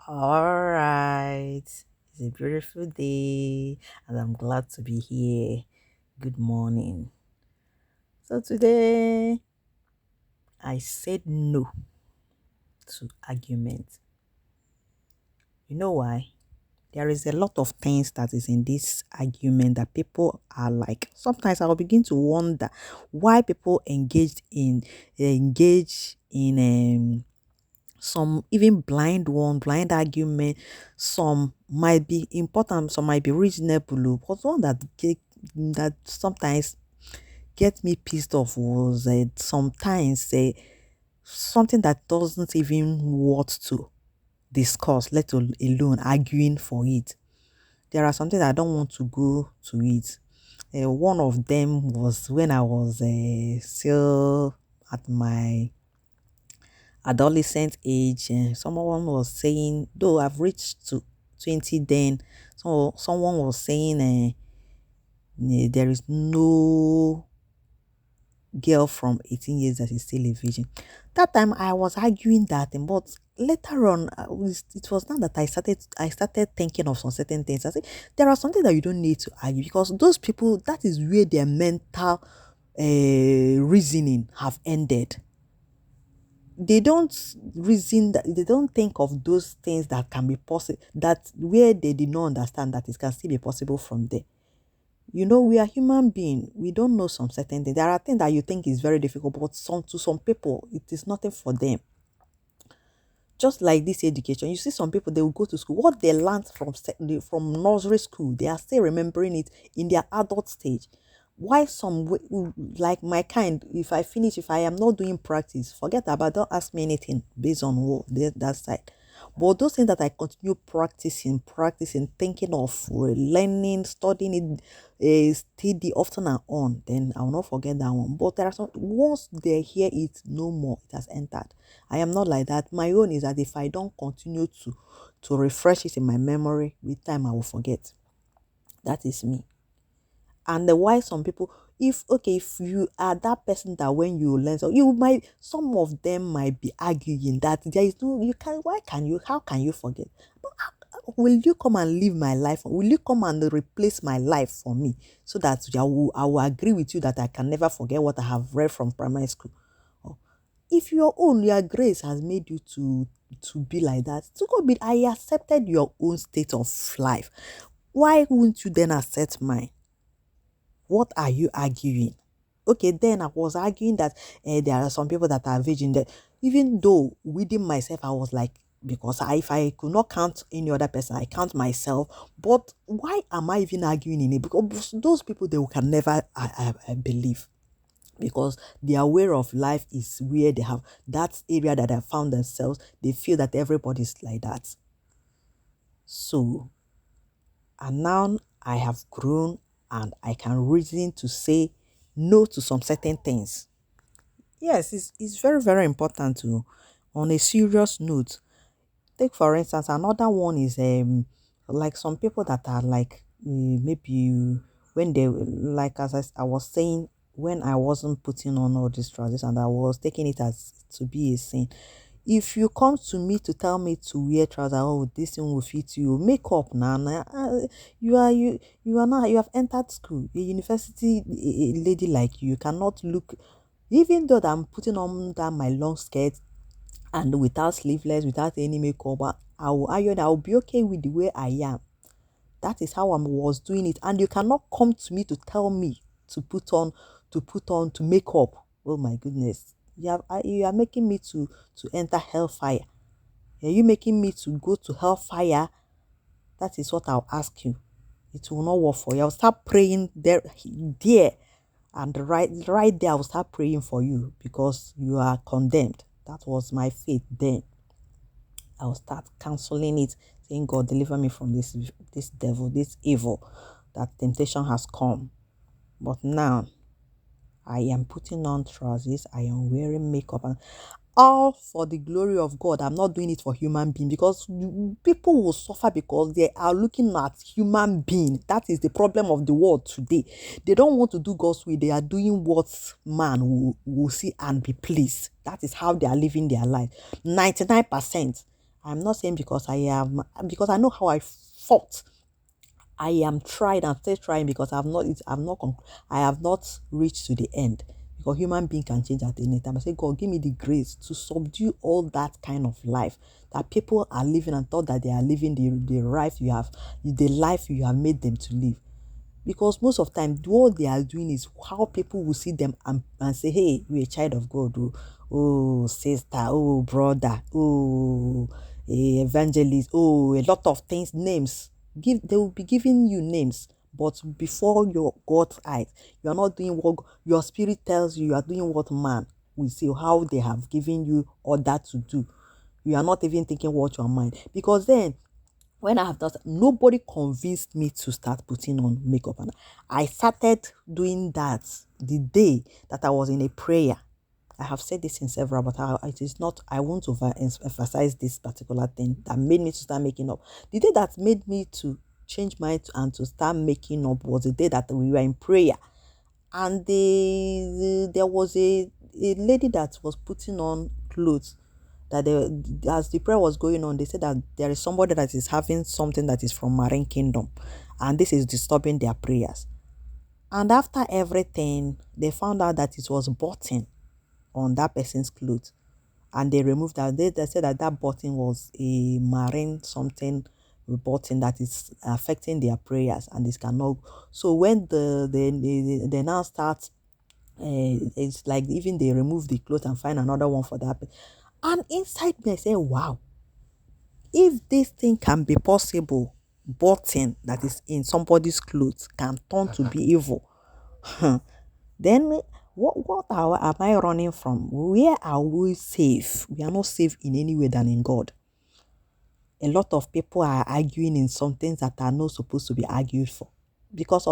All right. It's a beautiful day, and I'm glad to be here. Good morning. So, today I said no to argument. You know why? There is a lot of things that is in this argument that people are like. Sometimes I'll begin to wonder why people engage in some even blind argument. Some might be important, some might be reasonable, but one that sometimes gets me pissed off was sometimes something that doesn't even worth to discuss, alone arguing for it. There are something that I don't want to go to it. One of them was when I was still at my adolescent age. Someone was saying, though I've reached to 20 then, so someone was saying there is no girl from 18 years that is still a virgin. That time I was arguing that, but later on, it was not that I started thinking of some certain things. I said there are something that you don't need to argue, because those people, that is where their mental reasoning have ended. They don't reason, that they don't think of those things that can be possible, that where they did not understand that it can still be possible from there. We are human beings. We don't know some certain things. There are things that you think is very difficult, but some people it is nothing for them. Just like this education, you see some people, they will go to school. What they learned from nursery school, they are still remembering it in their adult stage. Why like my kind, if I am not doing practice, forget about, don't ask me anything based on that side. But those things that I continue practicing, thinking of learning, studying it, steady often and on, then I will not forget that one. But there are some, once they hear it no more, it has entered. I am not like that. My own is that if I don't continue to refresh it in my memory, with time I will forget. That is me. And the why some people, if you are that person that when you learn, so you might, some of them might be arguing that there is no, you can, why can you, how can you forget? But will you come and live my life? Will you come and replace my life for me, so that I will agree with you that I can never forget what I have read from primary school? Or if your grace has made you to be like that, to go be, I accepted your own state of life. Why wouldn't you then accept mine? What are you arguing? Okay, then I was arguing that there are some people that are virgin. That even though within myself, I was like, because if I could not count any other person, I count myself. But why am I even arguing in it? Because those people, they can never I believe, because their way of life is where they have that area that they have found themselves. They feel that everybody's like that. So, and now I have grown, and I can reason to say no to some certain things. Yes, it's very, very important to, on a serious note. Take for instance, another one is like some people that are like maybe when they, like, as I was saying, when I wasn't putting on all these trousers and I was taking it as to be a sin. If you come to me to tell me to wear trousers, oh, this thing will fit you, make up now. You have entered school, a university, a lady like you cannot look, even though that I'm putting on that my long skirt and without sleeveless, without any makeup, I will iron, I will be okay with the way I am. That is how I was doing it. And you cannot come to me to tell me to make up. Oh my goodness. You are making me to enter hellfire. Are you making me to go to hellfire? That is what I'll ask you. It will not work for you. I'll start praying there, and right there, I'll start praying for you, because you are condemned. That was my faith then. I'll start canceling it, saying, God, deliver me from this devil, this evil, that temptation has come. But now I am putting on trousers, I am wearing makeup, and all for the glory of God. I'm not doing it for human being, because people will suffer because they are looking at human being. That is the problem of the world today. They don't want to do God's will. They are doing what man will see and be pleased. That is how they are living their life. 99%. I'm not saying because I know how I fought. I am tried and still trying because I have not reached to the end. Because human being can change at any time. I say, God, give me the grace to subdue all that kind of life that people are living and thought that they are living the life you have made them to live. Because most of the time, what they are doing is how people will see them and say, hey, you're a child of God. Oh sister. Oh, brother. Oh, evangelist. Oh, a lot of things, names. They will be giving you names. But before your God's eyes, you are not doing what your spirit tells you. You are doing what man will see, how they have given you order to do. You are not even thinking what your mind. Because then when I have done, nobody convinced me to start putting on makeup. And I started doing that the day that I was in a prayer. I have said this in several, but it is not, I want to emphasize this particular thing that made me to start making up. The day that made me to change mind and to start making up was the day that we were in prayer. And there was a lady that was putting on clothes that as the prayer was going on, they said that there is somebody that is having something that is from marine kingdom, and this is disturbing their prayers. And after everything, they found out that it was button on that person's clothes, and they removed that. They said that that button was a marine something button that is affecting their prayers, and this cannot. So when they now start, it's like even they remove the clothes and find another one for that. And inside me, I say, wow, if this thing can be possible, button that is in somebody's clothes can turn to be evil, then am I running from? Where are we safe? We are not safe in any way than in God. A lot of people are arguing in some things that are not supposed to be argued for. Because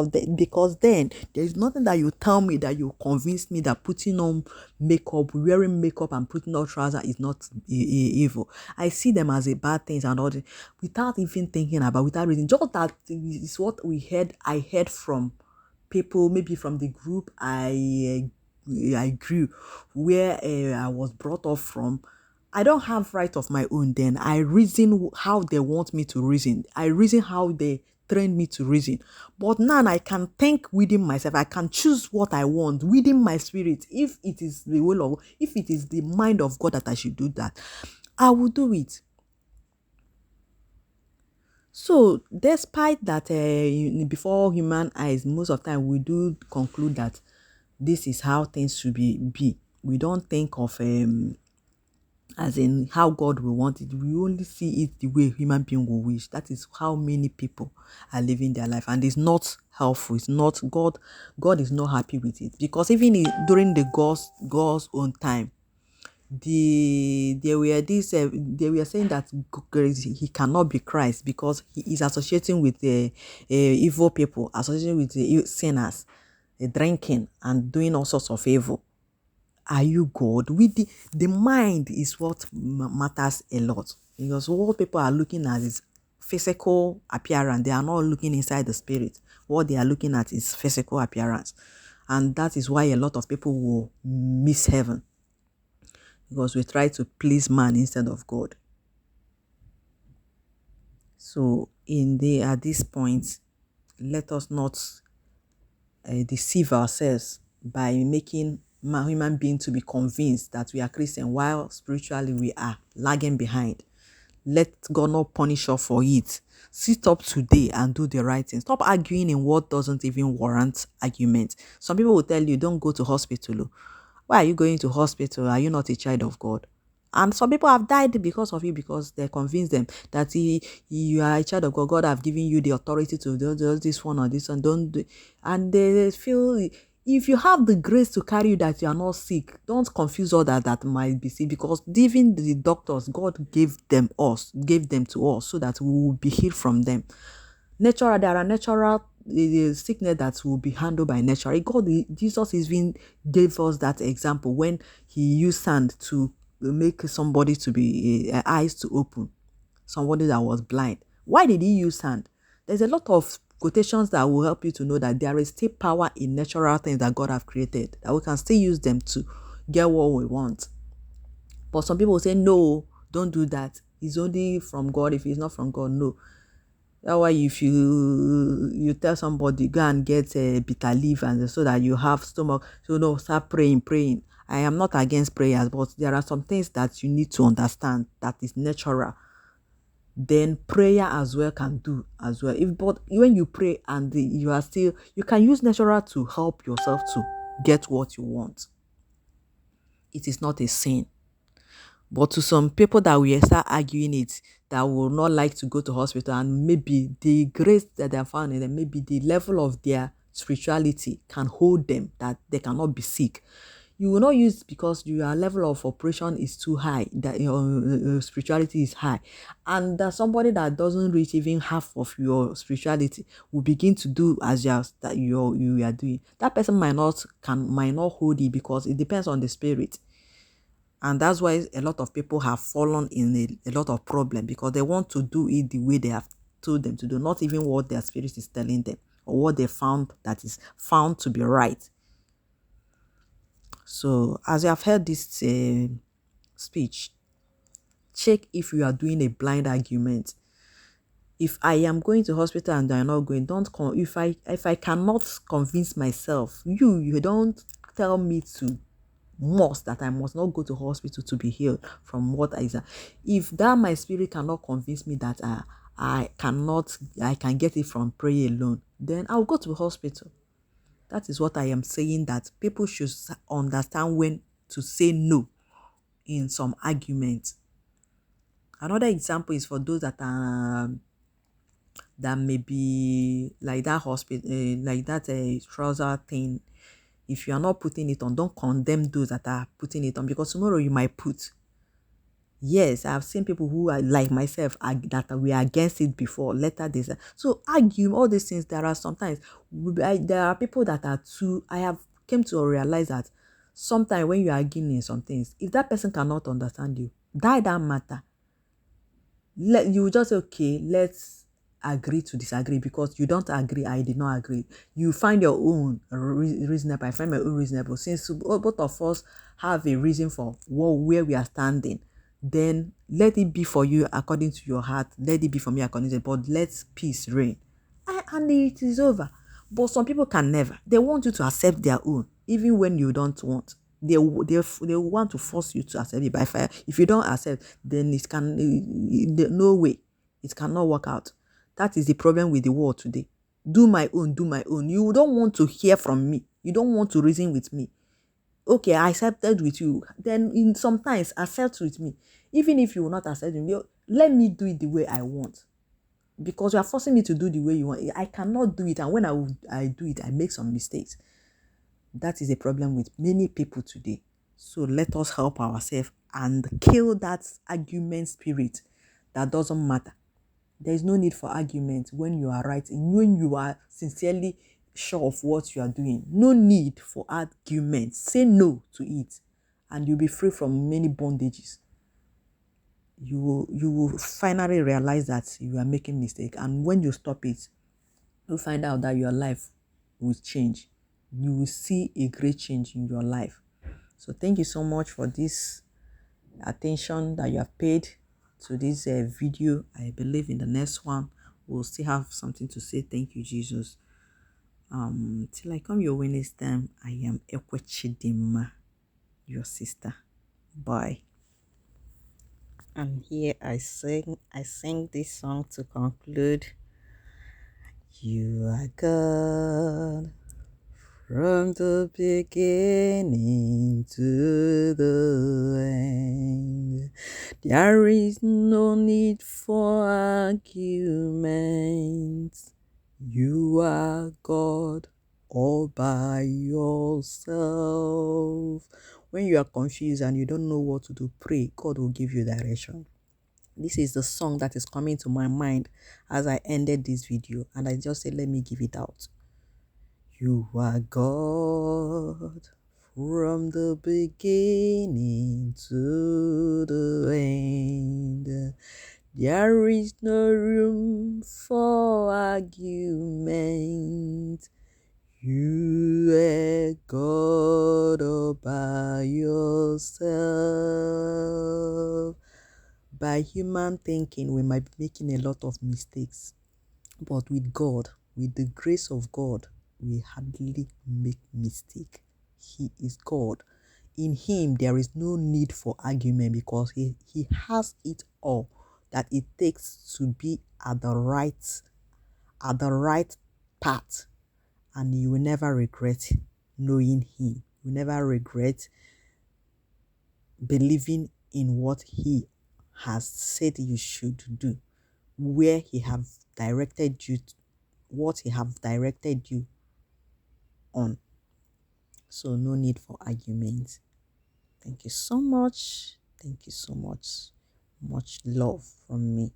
then there is nothing that you tell me that you convince me that putting on makeup, wearing makeup and putting on trousers is not evil. I see them as a bad things and all that without even thinking about, without reading. Just that is what I heard from people, maybe from the group I grew, where I was brought up from. I don't have right of my own then. I reason how they want me to reason. I reason how they trained me to reason. But now I can think within myself. I can choose what I want within my spirit. If it is the will of, if it is the mind of God that I should do that, I will do it. So despite that, before human eyes, most of the time we do conclude that this is how things should be. We don't think of as in how God will want it. We only see it the way human being will wish. That is how many people are living their life, and it's not helpful. It's not God. God is not happy with it, because even during the God's own time, they were saying that he cannot be Christ because he is associating with the evil people, associating with the sinners, drinking and doing all sorts of evil. Are you God? With the mind is what matters a lot, because what people are looking at is physical appearance. They are not looking inside the spirit. What they are looking at is physical appearance, and that is why a lot of people will miss heaven, because we try to please man instead of God. So at this point, let us not deceive ourselves by making human being to be convinced that we are Christian while spiritually we are lagging behind. Let God not punish us for it. Sit up today and do the right thing. Stop arguing in what doesn't even warrant argument. Some people will tell you, don't go to hospital. Why are you going to hospital? Are you not a child of God? And some people have died because of you, because they convinced them that you are a child of God. God have given you the authority to do this one or this one. Don't do. And they feel, if you have the grace to carry you that you are not sick, don't confuse all that might be sick, because even the doctors, God gave them to us so that we will be healed from them. There are natural sickness that will be handled by nature. Jesus even gave us that example when he used sand to make somebody to be eyes to open, somebody that was blind. Why did he use sand? There's a lot of quotations that will help you to know that there is still power in natural things that God have created, that we can still use them to get what we want. But some people say, no, don't do that. is only from God. If it's not from God, no. That's why if you tell somebody go and get a bitter leaf and so that you have stomach, so no, start praying. I am not against prayers, but there are some things that you need to understand that is natural. Then prayer as well can do as well. But when you pray and you are still, you can use natural to help yourself to get what you want. It is not a sin. But to some people that will start arguing it, that will not like to go to hospital, and maybe the grace that they are found in them, maybe the level of their spirituality can hold them that they cannot be sick. You will not use because your level of operation is too high, that your spirituality is high, and that somebody that doesn't reach even half of your spirituality will begin to do as you are doing. That person might not hold it, because it depends on the spirit. And that's why a lot of people have fallen in a lot of problem, because they want to do it the way they have told them to do, not even what their spirit is telling them or what they found that is found to be right. So as you have heard this speech, check if you are doing a blind argument. If I am going to hospital and I'm not going, if I cannot convince myself, you don't tell me to that I must not go to hospital to be healed from what I say. If that my spirit cannot convince me that I can get it from prayer alone, then I'll go to hospital. That is what I am saying, that people should understand when to say no in some arguments. Another example is for those that are that may be like that hospital, like that trouser thing. If you are not putting it on, don't condemn those that are putting it on, because tomorrow you might put. Yes, I've seen people who are like myself that we are against it before. Later they say, so argue all these things. There are sometimes there are people that are too. I have came to realize that sometimes when you are arguing in some things, if that person cannot understand you, that matter. You just say, okay, let's agree to disagree, because you don't agree, I did not agree. You find your own reasonable, I find my own reasonable. Since both of us have a reason for where we are standing, then let it be for you according to your heart, let it be for me according to, but let peace reign. And it is over. But some people can never. They want you to accept their own, even when you don't want. They want to force you to accept it by fire. If you don't accept, then no way. It cannot work out. That is the problem with the world today. Do my own, do my own. You don't want to hear from me. You don't want to reason with me. Okay, I accepted with you. Then sometimes accept with me. Even if you will not accept with me, let me do it the way I want. Because you are forcing me to do the way you want. I cannot do it. And when I do it, I make some mistakes. That is a problem with many people today. So let us help ourselves and kill that argument spirit that doesn't matter. There is no need for argument when you are right, when you are sincerely sure of what you are doing. No need for argument. Say no to it, and you'll be free from many bondages. You will finally realize that you are making mistake, and when you stop it, you'll find out that your life will change. You will see a great change in your life. So thank you so much for this attention that you have paid to this video. I believe in the next one we'll still have something to say. Thank you, Jesus. Till I come your way next time, I am Ekwechidima, your sister. Bye. And here I sing this song to conclude. You are God from the beginning to the end. There is no need for arguments. You are God all by yourself. When you are confused and you don't know what to do, pray. God will give you direction. This is the song that is coming to my mind as I ended this video, and I just said, let me give it out. You are God from the beginning to the end. There is no room for argument. You are God all by yourself. by human thinking, we might be making a lot of mistakes. But with God, with the grace of God, we hardly make mistake. He is God. In him, there is no need for argument because he has it all that it takes to be at the right path. And you will never regret knowing him. You will never regret believing in what he has said you should do, where he have directed you, what he have directed you on. So no need for arguments. Thank you so much. Thank you so much. Much love from me.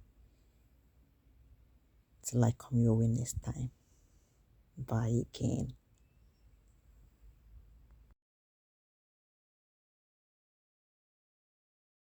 Till I come your way next time. Bye again.